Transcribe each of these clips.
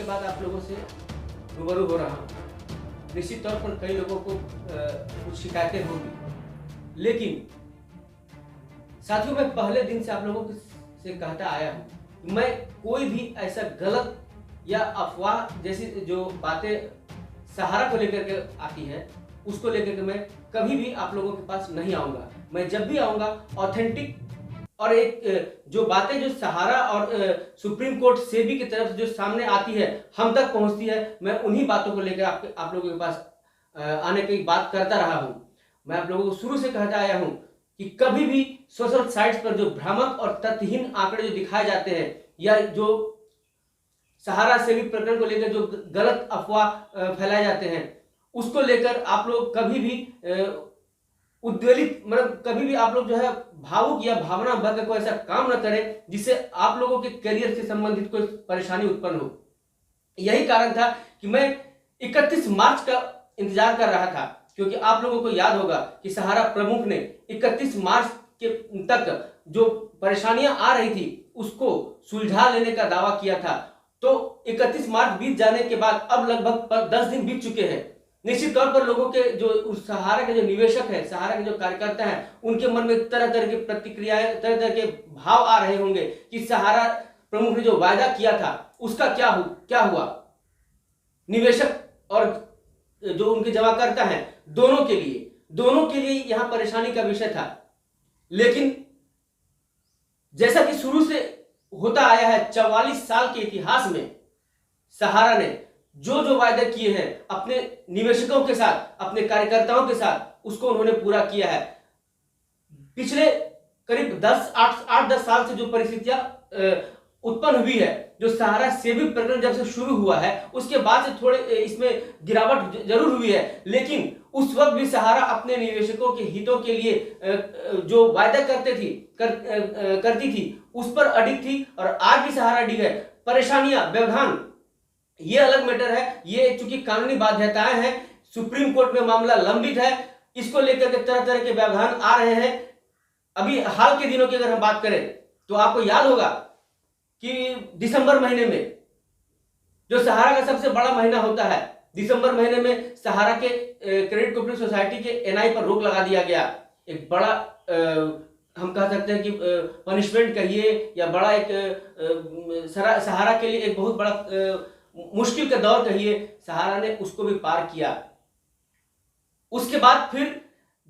बाद आप लोगों से रूबरू हो रहा हूँ। निश्चित तौर पर कई लोगों को कुछ शिकायतें होंगी, लेकिन साथियों मैं पहले दिन से आप लोगों से कहता आया हूँ, मैं कोई भी ऐसा गलत या अफवाह जैसी जो बातें सहारा को लेकर के आती है उसको लेकर के मैं कभी भी आप लोगों के पास नहीं आऊँगा। मैं जब भी आऊँगा ऑथेंटिक और एक जो बातें जो सहारा और सुप्रीम कोर्ट सेबी की तरफ से जो सामने आती है, हम तक पहुंचती है, मैं उन्हीं बातों को लेकर आप लोगों के पास आने की बात करता रहा हूं। मैं आप लोगों को शुरू से कहता आया हूं कि कभी भी सोशल साइट्स पर जो भ्रामक और तथ्यहीन आंकड़े जो दिखाए जाते हैं या जो सहारा सेबी प्रकरण को लेकर जो गलत अफवाह फैलाए जाते हैं, उसको लेकर आप लोग कभी भी उद्वेलित मतलब कभी भी आप लोग जो है भावुक या भावना भर कोई ऐसा काम न करें जिससे आप लोगों के करियर से संबंधित कोई परेशानी उत्पन्न हो। यही कारण था कि मैं 31 मार्च का इंतजार कर रहा था, क्योंकि आप लोगों को याद होगा कि सहारा प्रमुख ने 31 मार्च के तक जो परेशानियां आ रही थी उसको सुलझा लेने का दावा किया था। तो 31 मार्च बीत जाने के बाद अब लगभग 10 दिन बीत चुके हैं। निश्चित तौर पर लोगों के जो सहारा के जो निवेशक है, सहारा के जो कार्यकर्ता हैं, उनके मन में तरह तरह की प्रतिक्रियाएं, तरह तरह के भाव आ रहे होंगे कि सहारा प्रमुख ने जो वायदा किया था उसका क्या हुआ। निवेशक और जो उनके जमाकर्ता हैं, दोनों के लिए यहां परेशानी का विषय था। लेकिन जैसा कि शुरू से होता आया है, 44 साल के इतिहास में सहारा ने जो वायदे किए हैं अपने निवेशकों के साथ, अपने कार्यकर्ताओं के साथ, उसको उन्होंने पूरा किया है। पिछले करीब 8-10 साल से जो परिस्थितियां उत्पन्न हुई है, जो सहारा सेबी प्रकरण जब से शुरू हुआ है उसके बाद से थोड़े इसमें गिरावट जरूर हुई है, लेकिन उस वक्त भी सहारा अपने निवेशकों के हितों के लिए जो वायदा करती थी उस पर अडिग थी और आज भी सहारा अडिग है। परेशानियां, व्यवधान, ये अलग मैटर है, ये चूंकि कानूनी बाध्यताएं हैं, सुप्रीम कोर्ट में मामला लंबित है, इसको लेकर के तरह तरह के व्यवधान आ रहे हैं। अभी हाल के दिनों की अगर हम बात करें तो आपको याद होगा कि दिसंबर महीने में जो सहारा का सबसे बड़ा महीना होता है, दिसंबर महीने में सहारा के क्रेडिट कोऑपरेटिव सोसाइटी के एनआई पर रोक लगा दिया गया। एक बड़ा हम कह सकते हैं कि पनिशमेंट कहिए या बड़ा एक सहारा के लिए एक बहुत बड़ा मुश्किल का दौर कहिए, सहारा ने उसको भी पार किया। उसके बाद फिर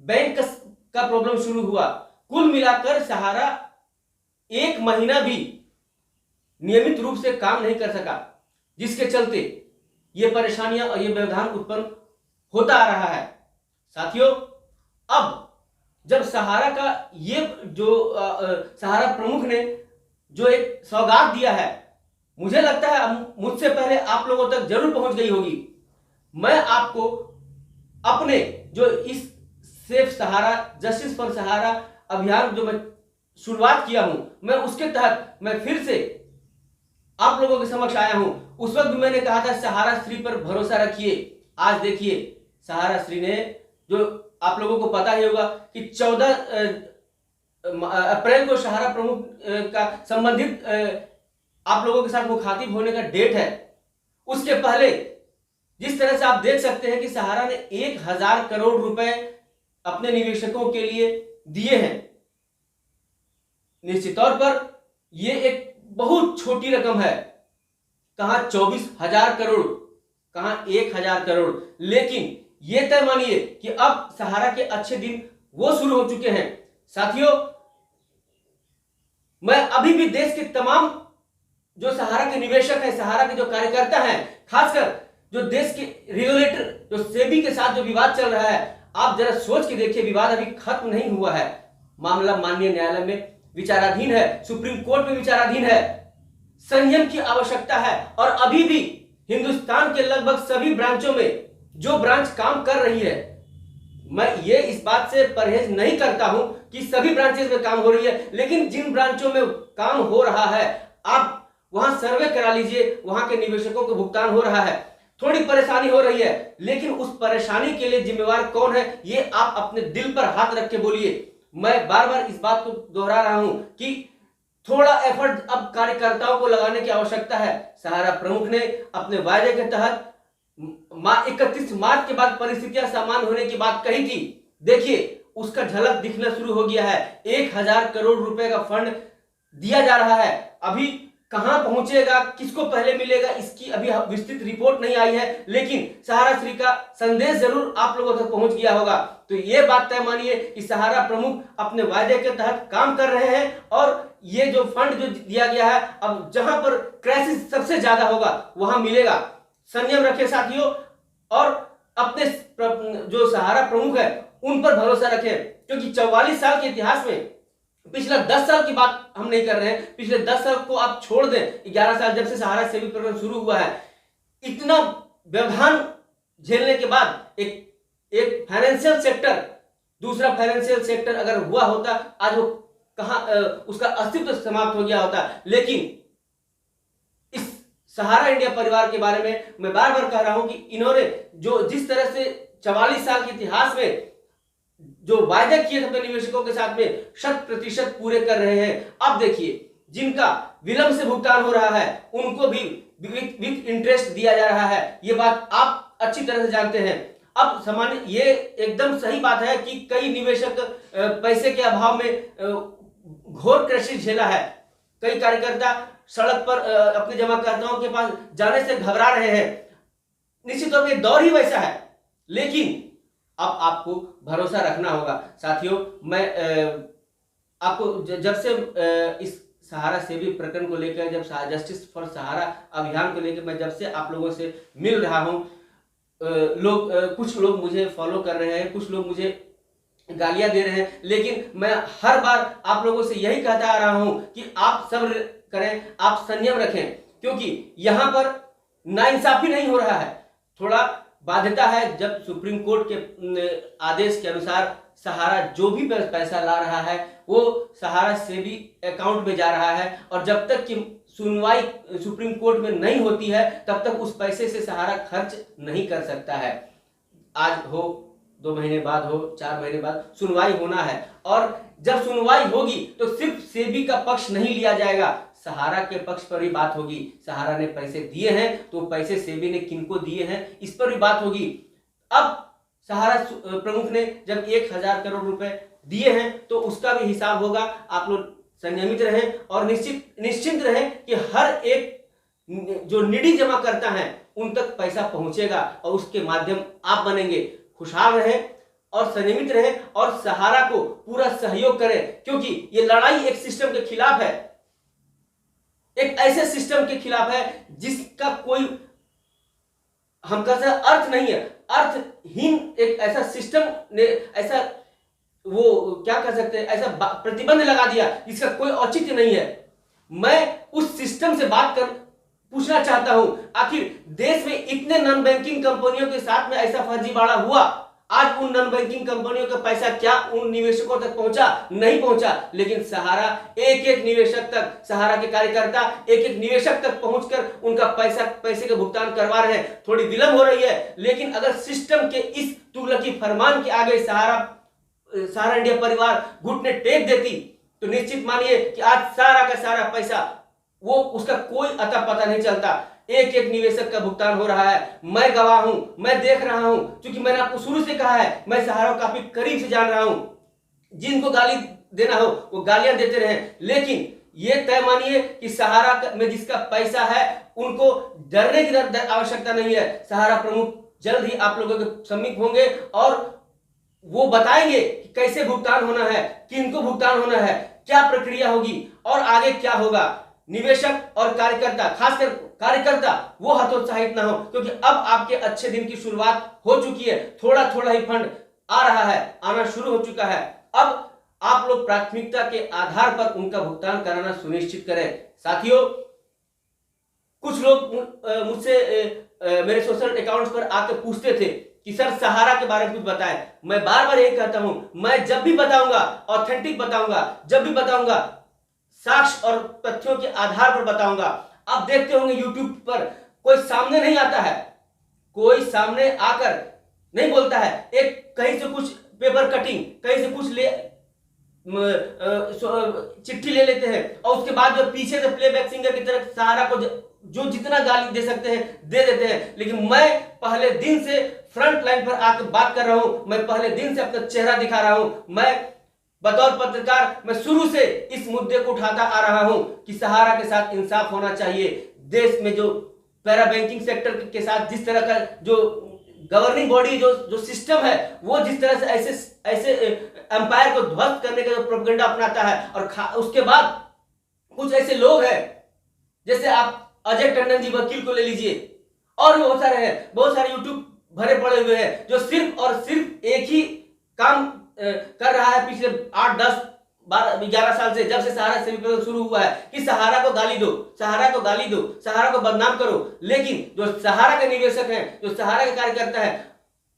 बैंक का प्रॉब्लम शुरू हुआ। कुल मिलाकर सहारा एक महीना भी नियमित रूप से काम नहीं कर सका, जिसके चलते ये परेशानियां और ये व्यवधान उत्पन्न होता आ रहा है। साथियों, अब जब सहारा का ये जो सहारा प्रमुख ने जो एक सौगात दिया है, मुझे लगता है मुझसे पहले आप लोगों तक जरूर पहुंच गई होगी। मैं आपको अपने जो इस सेफ सहारा, जस्टिस फॉर सहारा अभियान जो मैं शुरुआत किया हूं, मैं उसके तहत मैं फिर से आप लोगों के समक्ष आया हूं। उस वक्त भी मैंने कहा था सहारा श्री पर भरोसा रखिए। आज देखिए सहारा श्री ने, जो आप लोगों को पता ही होगा कि 14 अप्रैल को सहारा प्रमुख का संबंधित आप लोगों के साथ मुखातिब होने का डेट है। उसके पहले जिस तरह से आप देख सकते हैं कि सहारा ने 1000 करोड़ रुपए अपने निवेशकों के लिए दिए हैं। निश्चित तौर पर यह एक बहुत छोटी रकम है, कहां 24,000 करोड़, कहां 1000 करोड़, लेकिन यह तय मानिए कि अब सहारा के अच्छे दिन वो शुरू हो चुके हैं। साथियों, मैं अभी भी देश के तमाम जो सहारा के निवेशक हैं, सहारा के जो कार्यकर्ता हैं, खासकर जो देश के रेगुलेटर, जो सेबी के साथ जो विवाद चल रहा है, आप जरा सोच के देखिए, विवाद अभी खत्म नहीं हुआ है। मामला माननीय न्यायालय में विचाराधीन है, सुप्रीम कोर्ट में विचाराधीन है। संयम की आवश्यकता है और अभी भी हिंदुस्तान के लगभग सभी ब्रांचों में जो ब्रांच काम कर रही है, मैं ये इस बात से परहेज नहीं करता हूं कि सभी ब्रांचेस में काम हो रही है, लेकिन जिन ब्रांचों में काम हो रहा है आप वहां सर्वे करा लीजिए, वहां के निवेशकों को भुगतान हो रहा है। थोड़ी परेशानी हो रही है, लेकिन उस परेशानी के लिए जिम्मेवार कौन है, ये आप अपने दिल पर हाथ रख के बोलिए। मैं बार बार इस बात को दोहरा रहा हूं कि थोड़ा एफर्ट अब कार्यकर्ताओं को लगाने की आवश्यकता है। सहारा प्रमुख ने अपने वायदे के तहत 31 मार्च के बाद परिस्थितियां सामान्य होने की बात कही थी। देखिए उसका झलक दिखना शुरू हो गया है। 1,000 करोड़ रुपए का फंड दिया जा रहा है। अभी कहां पहुंचेगा, किसको पहले मिलेगा, इसकी अभी विस्तृत रिपोर्ट नहीं आई है, लेकिन सहारा श्री का संदेश जरूर आप लोगों तक पहुंच गया होगा। तो ये बात तय मानिए कि सहारा प्रमुख अपने वायदे के तहत काम कर रहे हैं और ये जो फंड जो दिया गया है, अब जहां पर क्राइसिस सबसे ज्यादा होगा वहां मिलेगा। संयम रखे साथियों, और अपने जो सहारा प्रमुख है उन पर भरोसा रखें, क्योंकि 44 साल के इतिहास में पिछला 10 साल की बात हम नहीं कर रहे हैं, पिछले 10 साल को आप छोड़ दें, 11 साल जब से सहारा सेवी प्रकरण शुरू हुआ है, इतना व्यवधान झेलने के बाद एक फाइनेंशियल सेक्टर, दूसरा फाइनेंशियल सेक्टर अगर हुआ होता आज वो कहां उसका अस्तित्व समाप्त हो गया होता। लेकिन इस सहारा इंडिया परिवार के बारे में मैं बार बार कह रहा हूं कि इन्होंने जो जिस तरह से 44 साल के इतिहास में जो वायदे किए थे अपने निवेशकों के साथ में 100% पूरे कर रहे हैं। अब देखिए जिनका विलंब से भुगतान हो रहा है उनको भी विथ इंटरेस्ट दिया जा रहा है। ये बात आप अच्छी तरह से जानते हैं। अब सामान्य ये एकदम सही बात है कि कई निवेशक पैसे के अभाव में घोर क्राइसिस झेला है। कई कार्यकर्ता सड़क पर अपने जमाकर्ताओं के पास जाने से घबरा रहे हैं। निश्चित तौर पर दौर ही वैसा है, लेकिन अब आपको भरोसा रखना होगा साथियों। मैं आपको जब से इस सहारा सेवी प्रकरण को लेकर, जब जस्टिस फॉर सहारा अभियान को लेकर मैं जब से आप लोगों से मिल रहा हूं, कुछ लोग मुझे फॉलो कर रहे हैं, कुछ लोग मुझे गालियां दे रहे हैं, लेकिन मैं हर बार आप लोगों से यही कहता आ रहा हूं कि आप सब्र करें, आप संयम रखें, क्योंकि यहां पर नाइंसाफी नहीं हो रहा है। थोड़ा बाध्यता है, जब सुप्रीम कोर्ट के आदेश के अनुसार सहारा जो भी पैसा ला रहा है वो सहारा सेवी अकाउंट में जा रहा है, और जब तक कि सुनवाई सुप्रीम कोर्ट में नहीं होती है तब तक उस पैसे से सहारा खर्च नहीं कर सकता है। आज हो, 2 महीने बाद हो, 4 महीने बाद सुनवाई होना है, और जब सुनवाई होगी तो सिर्फ सेबी का पक्ष नहीं लिया जाएगा, सहारा के पक्ष पर भी बात होगी। सहारा ने पैसे दिए हैं तो पैसे सेबी ने किनको दिए हैं इस पर भी बात होगी। अब सहारा प्रमुख ने जब 1,000 करोड़ रुपए दिए हैं तो उसका भी हिसाब होगा। आप लोग संयमित रहें और निश्चिंत रहें कि हर एक जो निडी जमा करता है उन तक पैसा पहुंचेगा और उसके माध्यम आप बनेंगे। खुशहाल रहें और संयमित रहें और सहारा को पूरा सहयोग करें, क्योंकि ये लड़ाई एक सिस्टम के खिलाफ है, एक ऐसे सिस्टम के खिलाफ है जिसका कोई हम कहते हैं अर्थ नहीं है, अर्थहीन एक ऐसा सिस्टम ने ऐसा वो क्या कर सकते हैं, ऐसा प्रतिबंध लगा दिया जिसका कोई औचित्य नहीं है। मैं उस सिस्टम से बात कर पूछना चाहता हूं, आखिर देश में इतने नॉन बैंकिंग कंपनियों के साथ में ऐसा फर्जीवाड़ा हुआ, आज उन नॉन बैंकिंग कंपनियों का पैसा क्या उन निवेशकों तक पहुंचा? नहीं पहुंचा। लेकिन सहारा एक एक निवेशक तक, सहारा के कार्यकर्ता एक एक निवेशक तक पहुंचकर उनका पैसे का भुगतान करवा रहे हैं। थोड़ी विलंब हो रही है, लेकिन अगर सिस्टम के इस तुगलकी फरमान के आगे सहारा इंडिया परिवार घुटने टेक देती तो निश्चित मानिए कि आज सारा का सारा पैसा वो उसका कोई अता पता नहीं चलता। एक एक निवेशक का भुगतान हो रहा है। मैं गवाह हूं, मैं देख रहा हूं, क्योंकि मैंने आपको शुरू से कहा है मैं सहारा को काफी करीब से जान रहा हूं। जिनको गाली देना हो वो गालियां देते रहे, लेकिन ये तय मानिए कि सहारा में जिसका पैसा है उनको डरने की आवश्यकता नहीं है। सहारा प्रमुख जल्द ही आप लोगों के समीप होंगे और वो बताएंगे कि कैसे भुगतान होना है, किनको भुगतान होना है, क्या प्रक्रिया होगी और आगे क्या होगा। निवेशक और कार्यकर्ता, खासकर कार्यकर्ता, वो हतोत्साहित ना हो, क्योंकि अब आपके अच्छे दिन की शुरुआत हो चुकी है। थोड़ा थोड़ा ही फंड आ रहा है, आना शुरू हो चुका है। अब आप लोग प्राथमिकता के आधार पर उनका भुगतान कराना सुनिश्चित करें। साथियों, कुछ लोग मुझसे मेरे सोशल अकाउंट्स पर आकर पूछते थे कि सर सहारा के बारे में कुछ बताएं। मैं बार बार यही कहता हूं, मैं जब भी बताऊंगा ऑथेंटिक बताऊंगा, जब भी बताऊंगा साक्ष्य और तथ्यों के आधार पर बताऊंगा। आप देखते होंगे यूट्यूब पर कोई सामने नहीं आता है, कोई सामने आकर नहीं बोलता है। एक कहीं से कुछ पेपर कटिंग, कहीं से कुछ ले चिट्ठी ले लेते हैं और उसके बाद जो पीछे से प्लेबैक सिंगर की तरह सहारा को जो जितना गाली दे सकते हैं दे देते हैं। लेकिन मैं पहले दिन से फ्रंट लाइन पर आकर बात कर रहा हूं, मैं पहले दिन से अपना चेहरा दिखा रहा हूं। मैं बतौर पत्रकार मैं शुरू से इस मुद्दे को उठाता आ रहा हूं कि सहारा के साथ इंसाफ होना चाहिए। देश में जो पैरा बैंकिंग सेक्टर के साथ जिस तरह का जो गवर्निंग बॉडी जो सिस्टम है वो जिस तरह से ऐसे एम्पायर को ध्वस्त करने का जो प्रोपेगेंडा अपनाता है, और उसके बाद कुछ ऐसे लोग हैं जैसे आप अजय टंडन जी वकील को ले लीजिए, और भी बहुत सारे हैं, बहुत सारे यूट्यूब भरे पड़े हुए हैं जो सिर्फ और सिर्फ एक ही काम कर रहा है पिछले 8, 10, 12, 11 साल से, जब से सहारा सेमी शुरू हुआ है कि सहारा को गाली दो, सहारा को गाली दो, सहारा को बदनाम करो। लेकिन जो सहारा के निवेशक हैं, जो सहारा के कार्यकर्ता है,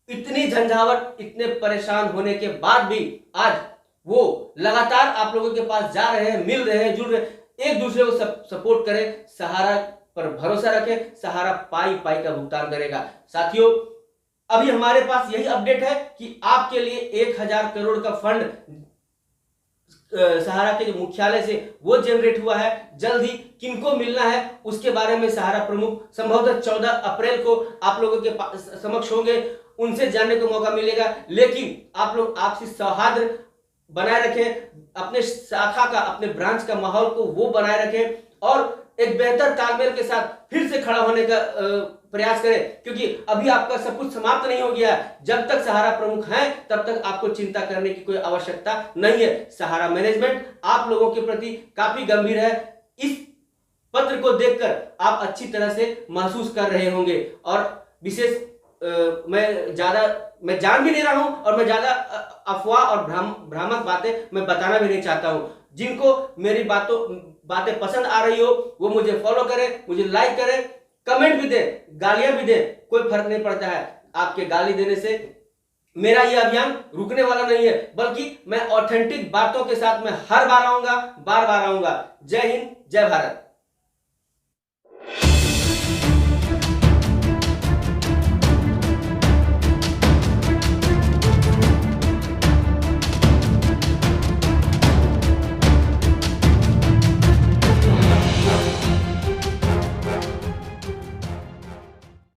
इतनी झंझावट, इतने परेशान होने के बाद भी आज वो लगातार आप लोगों के पास जा रहे हैं, मिल रहे हैं, जुड़ रहे हैं, एक दूसरे को सपोर्ट करें, सहारा पर भरोसा रखें, सहारा पाई पाई का भुगतान करेगा। साथियों, अभी हमारे पास यही अपडेट है कि आपके लिए 1000 करोड़ का फंड सहारा के जो मुख्यालय से वो जनरेट हुआ है। जल्द ही किनको मिलना है उसके बारे में सहारा प्रमुख संभवतः 14 अप्रैल को आप लोगों के समक्ष होंगे, उनसे जानने को मौका मिलेगा। लेकिन आप लोग आपसी सौहार्द बनाए रखें, अपने शाखा का, अपने ब्रांच का माहौल को वो बनाए रखें और एक बेहतर तालमेल के साथ फिर से खड़ा होने का प्रयास करें, क्योंकि अभी आपका सब कुछ समाप्त नहीं हो गया। जब तक सहारा प्रमुख हैं तब तक आपको चिंता करने की कोई आवश्यकता नहीं है। सहारा मैनेजमेंट आप लोगों के प्रति काफी गंभीर है। इस पत्र को देखकर आप अच्छी तरह से महसूस कर रहे होंगे, और विशेष मैं जान भी नहीं रहा हूं और मैं ज्यादा अफवाह और भ्रामक बातें मैं बताना भी नहीं चाहता हूं। जिनको मेरी बातें पसंद आ रही हो वो मुझे फॉलो करें, मुझे लाइक करें, कमेंट भी दे, गालियां भी दे, कोई फर्क नहीं पड़ता है। आपके गाली देने से मेरा यह अभियान रुकने वाला नहीं है, बल्कि मैं ऑथेंटिक बातों के साथ मैं हर बार आऊंगा, बार बार आऊंगा। जय हिंद, जय भारत।